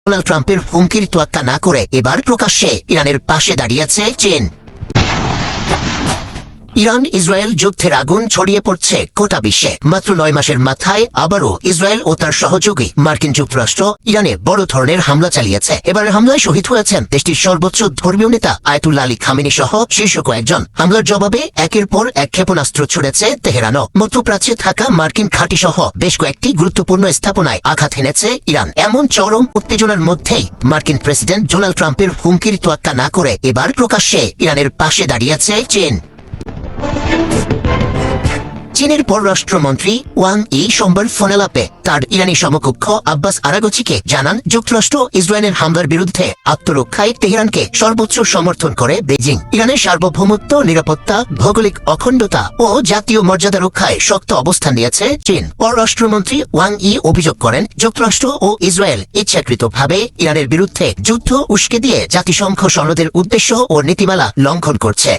Donald ট্রাম্পের হুমকির তোয়াক্কা না করে এবার প্রকাশ্যে ইরানের পাশে দাঁড়িয়েছে চীন। ইরান ইসরায়েল যুদ্ধের আগুন ছড়িয়ে পড়ছে গোটা বিশ্বে। মাত্র 9 মাসের মাথায় আবারও ইসরায়েল ও তার সহযোগী মার্কিন যুক্তরাষ্ট্র ইরানে বড় ধরনের হামলা চালিয়েছে। এবারের হামলায় শহীদ হয়েছেন দেশটির সর্বোচ্চ ধর্মীয় নেতা আয়াতুল্লাহ আলী খামেনি সহ শীর্ষ কয়েকজন। হামলার জবাবে একের পর এক ক্ষেপণাস্ত্র ছুড়েছে তেহরানও। মধ্যপ্রাচ্যে থাকা মার্কিন ঘাঁটি সহ বেশ কয়েকটি গুরুত্বপূর্ণ স্থাপনায় আঘাত হেনেছে ইরান। এমন চরম উত্তেজনার মধ্যেই মার্কিন প্রেসিডেন্ট ডোনাল্ড ট্রাম্পের হুমকির তোয়াক্কা না করে এবার প্রকাশ্যে ইরানের পাশে দাঁড়িয়েছে চীন। চীনের পররাষ্ট্রমন্ত্রী ওয়াং ই সোমবার ফোনালাপে তার ইরানি সমকক্ষ আব্বাস আরাগচিকে জানান, যুক্তরাষ্ট্র ইসরায়েলের হামলার বিরুদ্ধে আত্মরক্ষায় তেহরানকে সর্বোচ্চ সমর্থন করে বেজিং। ইরানের সার্বভৌমত্ব, নিরাপত্তা, ভৌগোলিক অখণ্ডতা ও জাতীয় মর্যাদা রক্ষায় শক্ত অবস্থান নিয়েছে চীন। পররাষ্ট্রমন্ত্রী ওয়াং ই অভিযোগ করেন, যুক্তরাষ্ট্র ও ইসরায়েল ইচ্ছাকৃতভাবে ইরানের বিরুদ্ধে যুদ্ধ উস্কে দিয়ে জাতিসংঘ সনদের উদ্দেশ্য ও নীতিমালা লঙ্ঘন করছে।